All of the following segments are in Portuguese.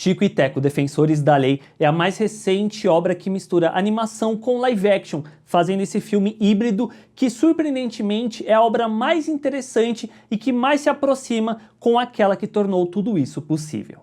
Tico e Teco, Defensores da Lei, é a mais recente obra que mistura animação com live action, fazendo esse filme híbrido que, surpreendentemente, é a obra mais interessante e que mais se aproxima com aquela que tornou tudo isso possível.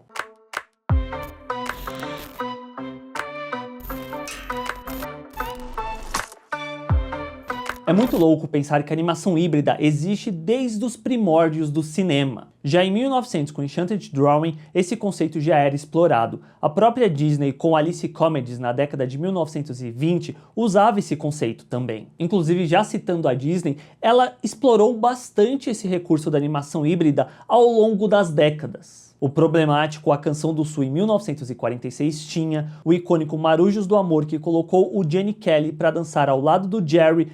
É muito louco pensar que a animação híbrida existe desde os primórdios do cinema. Já em 1900, com Enchanted Drawing, esse conceito já era explorado. A própria Disney, com Alice Comedies na década de 1920, usava esse conceito também. Inclusive, já citando a Disney, ela explorou bastante esse recurso da animação híbrida ao longo das décadas. O problemático A Canção do Sul, em 1946, tinha o icônico Marujos do Amor, que colocou o Gene Kelly para dançar ao lado do Jerry.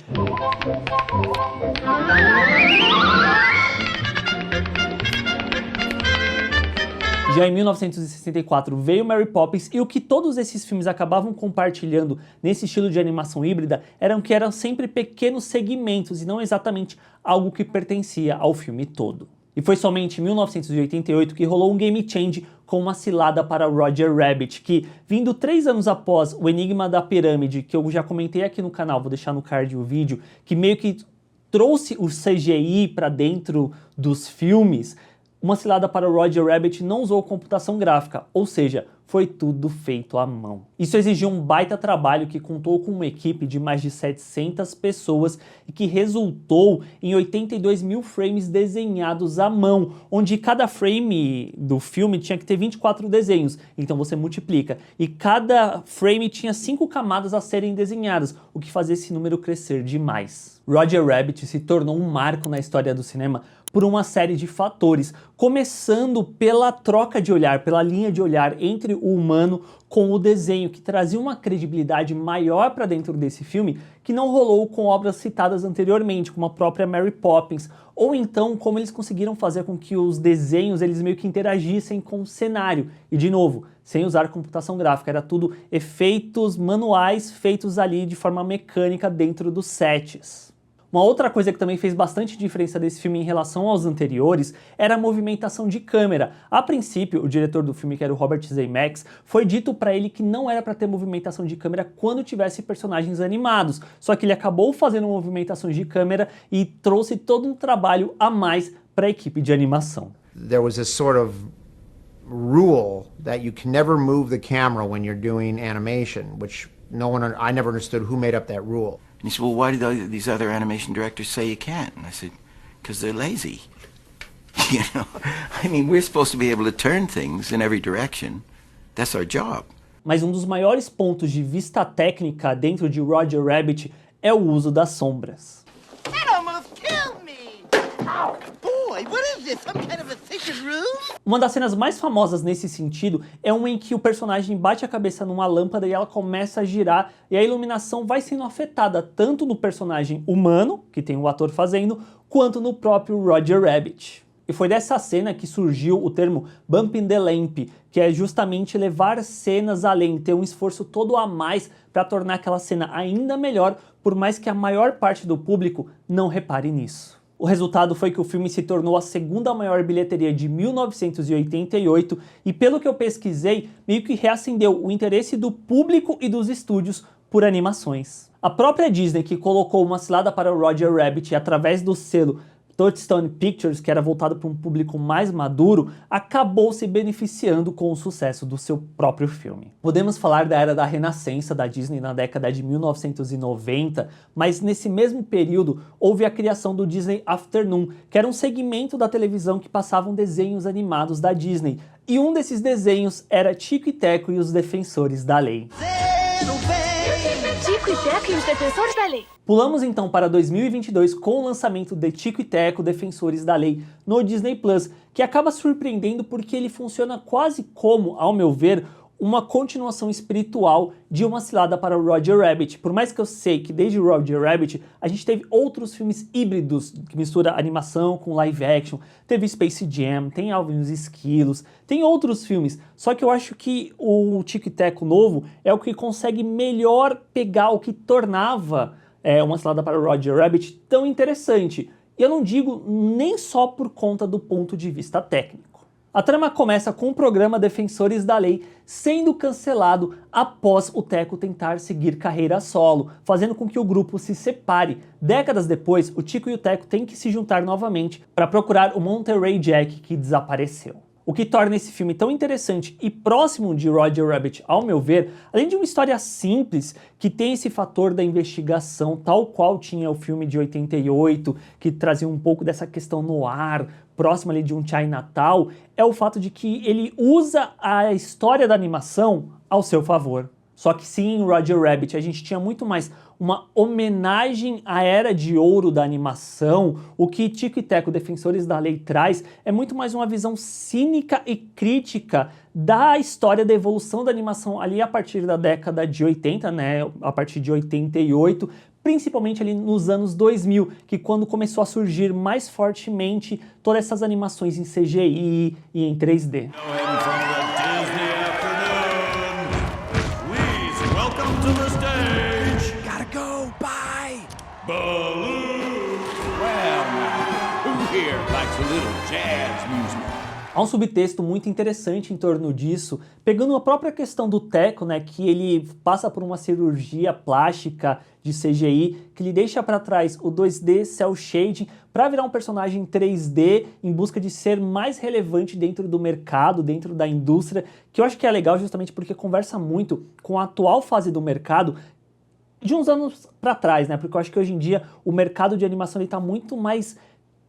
Já em 1964 veio Mary Poppins, e o que todos esses filmes acabavam compartilhando nesse estilo de animação híbrida eram sempre pequenos segmentos e não exatamente algo que pertencia ao filme todo. E foi somente em 1988 que rolou um game change com uma cilada para Roger Rabbit, que, vindo 3 anos após o Enigma da Pirâmide, que eu já comentei aqui no canal, vou deixar no card o vídeo, que meio que trouxe o CGI para dentro dos filmes, uma cilada para o Roger Rabbit não usou computação gráfica, ou seja, foi tudo feito à mão. Isso exigiu um baita trabalho que contou com uma equipe de mais de 700 pessoas e que resultou em 82 mil frames desenhados à mão, onde cada frame do filme tinha que ter 24 desenhos, então você multiplica, e cada frame tinha 5 camadas a serem desenhadas, o que fazia esse número crescer demais. Roger Rabbit se tornou um marco na história do cinema por uma série de fatores, começando pela troca de olhar, pela linha de olhar entre o humano com o desenho, que trazia uma credibilidade maior para dentro desse filme que não rolou com obras citadas anteriormente, como a própria Mary Poppins, ou então como eles conseguiram fazer com que os desenhos eles meio que interagissem com o cenário, e de novo, sem usar computação gráfica, era tudo efeitos manuais feitos ali de forma mecânica dentro dos sets. Uma outra coisa que também fez bastante diferença desse filme em relação aos anteriores era a movimentação de câmera. A princípio, o diretor do filme, que era o Robert Zemeckis, foi dito para ele que não era para ter movimentação de câmera quando tivesse personagens animados, só que ele acabou fazendo movimentações de câmera e trouxe todo um trabalho a mais para a equipe de animação. There was a sort of rule that you can never move the camera when you're doing animation, which I never understood who made up that rule. And he said, well, why do these other animation directors say you can't? And I said, because they're lazy. You know, I mean, we're supposed to be able to turn things in every direction. That's our job. Mas um dos maiores pontos de vista técnica dentro de Roger Rabbit é o uso das sombras. That almost killed me! Oh, boy, what is this? Some kind of a secret room? Uma das cenas mais famosas nesse sentido é uma em que o personagem bate a cabeça numa lâmpada e ela começa a girar, e a iluminação vai sendo afetada tanto no personagem humano, que tem o ator fazendo, quanto no próprio Roger Rabbit. E foi dessa cena que surgiu o termo bumping the lamp, que é justamente levar cenas além, ter um esforço todo a mais para tornar aquela cena ainda melhor, por mais que a maior parte do público não repare nisso. O resultado foi que o filme se tornou a segunda maior bilheteria de 1988 e, pelo que eu pesquisei, meio que reacendeu o interesse do público e dos estúdios por animações. A própria Disney, que colocou uma cilada para o Roger Rabbit através do selo Touchstone Pictures, que era voltado para um público mais maduro, acabou se beneficiando com o sucesso do seu próprio filme. Podemos falar da era da renascença da Disney na década de 1990, mas nesse mesmo período houve a criação do Disney Afternoon, que era um segmento da televisão que passavam desenhos animados da Disney, e um desses desenhos era Tico e Teco e os Defensores da Lei. Tico e Teco e os Defensores da Lei. Pulamos então para 2022 com o lançamento de Tico e Teco, Defensores da Lei no Disney Plus, que acaba surpreendendo porque ele funciona quase como, ao meu ver, uma continuação espiritual de Uma Cilada para o Roger Rabbit. Por mais que eu sei que desde o Roger Rabbit a gente teve outros filmes híbridos que mistura animação com live action, teve Space Jam, tem Alvin e os Esquilos, tem outros filmes, só que eu acho que o Tico e Teco novo é o que consegue melhor pegar o que tornava Uma Cilada para o Roger Rabbit tão interessante. E eu não digo nem só por conta do ponto de vista técnico. A trama começa com o programa Defensores da Lei sendo cancelado após o Teco tentar seguir carreira solo, fazendo com que o grupo se separe. Décadas depois, o Tico e o Teco têm que se juntar novamente para procurar o Monterey Jack que desapareceu. O que torna esse filme tão interessante e próximo de Roger Rabbit, ao meu ver, além de uma história simples, que tem esse fator da investigação, tal qual tinha o filme de 88, que trazia um pouco dessa questão no ar, próximo ali de um Chinatown, é o fato de que ele usa a história da animação ao seu favor. Só que sim, em Roger Rabbit a gente tinha muito mais uma homenagem à era de ouro da animação. O que Tico e Teco, Defensores da Lei, traz é muito mais uma visão cínica e crítica da história da evolução da animação ali a partir da década de 80, né, a partir de 88, principalmente ali nos anos 2000, que quando começou a surgir mais fortemente todas essas animações em CGI e em 3D. Há um subtexto muito interessante em torno disso, pegando a própria questão do Teco, né, que ele passa por uma cirurgia plástica de CGI, que lhe deixa para trás o 2D cel shading para virar um personagem 3D em busca de ser mais relevante dentro do mercado, dentro da indústria, que eu acho que é legal justamente porque conversa muito com a atual fase do mercado, de uns anos para trás, né? Porque eu acho que hoje em dia o mercado de animação está muito mais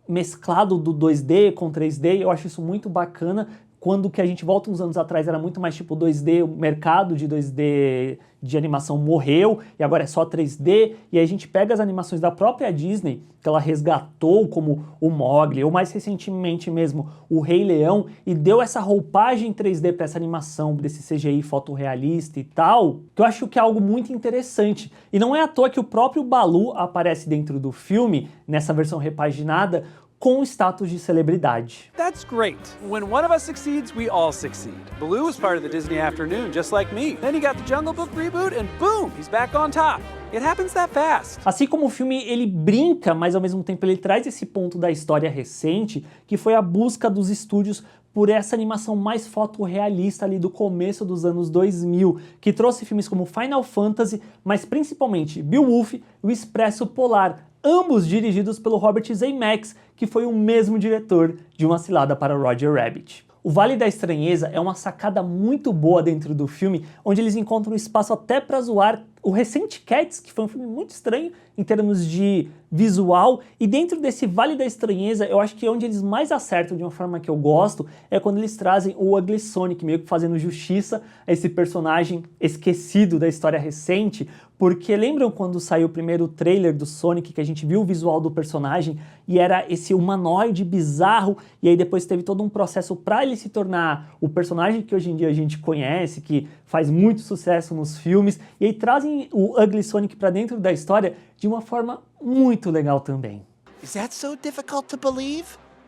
mesclado do 2D com 3D, eu acho isso muito bacana. Quando que a gente volta uns anos atrás era muito mais tipo 2D, o mercado de 2D de animação morreu e agora é só 3D, e aí a gente pega as animações da própria Disney, que ela resgatou como o Mowgli, ou mais recentemente mesmo o Rei Leão, e deu essa roupagem 3D para essa animação, desse CGI fotorrealista e tal, que eu acho que é algo muito interessante. E não é à toa que o próprio Baloo aparece dentro do filme, nessa versão repaginada, com status de celebridade. That's great. When one of us succeeds, we all succeed. Baloo was part of the Disney Afternoon, just like me. Then he got the Jungle Book reboot and boom, he's back on top. It happens that fast. Assim como o filme ele brinca, mas ao mesmo tempo ele traz esse ponto da história recente, que foi a busca dos estúdios por essa animação mais fotorrealista ali do começo dos anos 2000, que trouxe filmes como Final Fantasy, mas principalmente Beowulf e O Expresso Polar, ambos dirigidos pelo Robert Zemeckis, que foi o mesmo diretor de Uma Cilada para Roger Rabbit. O Vale da Estranheza é uma sacada muito boa dentro do filme, onde eles encontram espaço até para zoar o recente Cats, que foi um filme muito estranho em termos de visual, e dentro desse Vale da Estranheza, eu acho que onde eles mais acertam de uma forma que eu gosto é quando eles trazem o Ugly Sonic, meio que fazendo justiça a esse personagem esquecido da história recente, porque lembram quando saiu o primeiro trailer do Sonic, que a gente viu o visual do personagem e era esse humanoide bizarro, e aí depois teve todo um processo para ele se tornar o personagem que hoje em dia a gente conhece, que faz muito sucesso nos filmes, e aí trazem o Ugly Sonic para dentro da história de uma forma muito legal também. Is that so difficult to believe?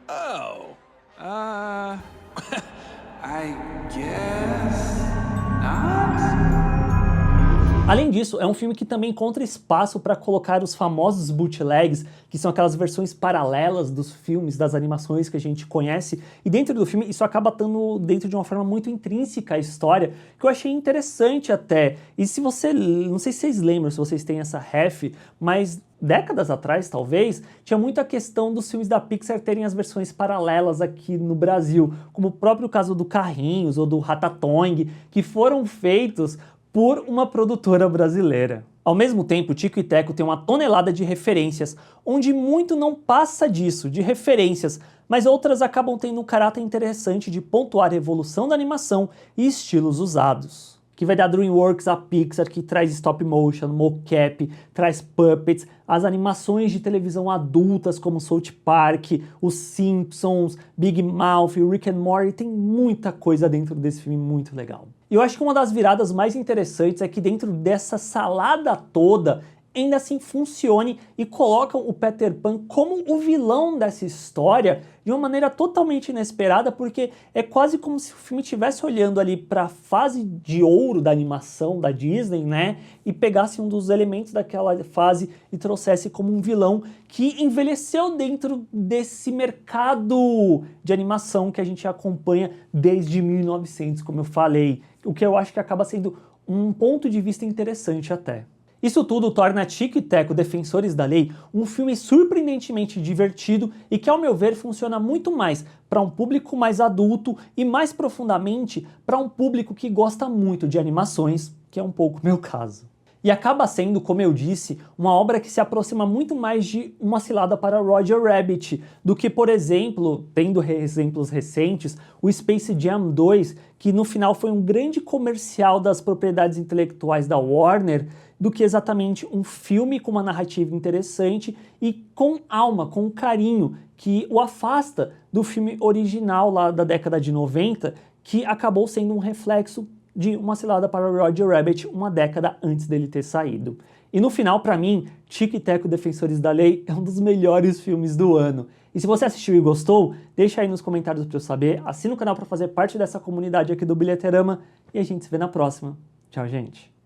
Oh, I guess not. Além disso, é um filme que também encontra espaço para colocar os famosos bootlegs, que são aquelas versões paralelas dos filmes, das animações que a gente conhece, e dentro do filme isso acaba estando dentro de uma forma muito intrínseca à história, que eu achei interessante até. E se você, não sei se vocês lembram, se vocês têm essa ref, mas décadas atrás, talvez, tinha muito a questão dos filmes da Pixar terem as versões paralelas aqui no Brasil, como o próprio caso do Carrinhos ou do Ratatouille, que foram feitos por uma produtora brasileira. Ao mesmo tempo, Tico e Teco tem uma tonelada de referências, onde muito não passa disso, de referências, mas outras acabam tendo um caráter interessante de pontuar a evolução da animação e estilos usados. Que vai da DreamWorks à Pixar, que traz stop motion, mocap, traz puppets, as animações de televisão adultas como South Park, Os Simpsons, Big Mouth, Rick and Morty, tem muita coisa dentro desse filme muito legal. E eu acho que uma das viradas mais interessantes é que dentro dessa salada toda ainda assim funcione e colocam o Peter Pan como o vilão dessa história de uma maneira totalmente inesperada, porque é quase como se o filme estivesse olhando ali para a fase de ouro da animação da Disney, né, e pegasse um dos elementos daquela fase e trouxesse como um vilão que envelheceu dentro desse mercado de animação que a gente acompanha desde 1900, como eu falei, o que eu acho que acaba sendo um ponto de vista interessante até. Isso tudo torna Tico e Teco, Defensores da Lei, um filme surpreendentemente divertido e que, ao meu ver, funciona muito mais para um público mais adulto e mais profundamente para um público que gosta muito de animações, que é um pouco meu caso. E acaba sendo, como eu disse, uma obra que se aproxima muito mais de Uma Cilada para Roger Rabbit do que, por exemplo, tendo exemplos recentes, o Space Jam 2, que no final foi um grande comercial das propriedades intelectuais da Warner, do que exatamente um filme com uma narrativa interessante e com alma, com carinho, que o afasta do filme original lá da década de 90, que acabou sendo um reflexo de Uma Cilada para Roger Rabbit uma década antes dele ter saído. E no final, para mim, Tico e Teco, Defensores da Lei é um dos melhores filmes do ano. E se você assistiu e gostou, deixa aí nos comentários para eu saber, assina o canal para fazer parte dessa comunidade aqui do Bilheterama e a gente se vê na próxima. Tchau, gente!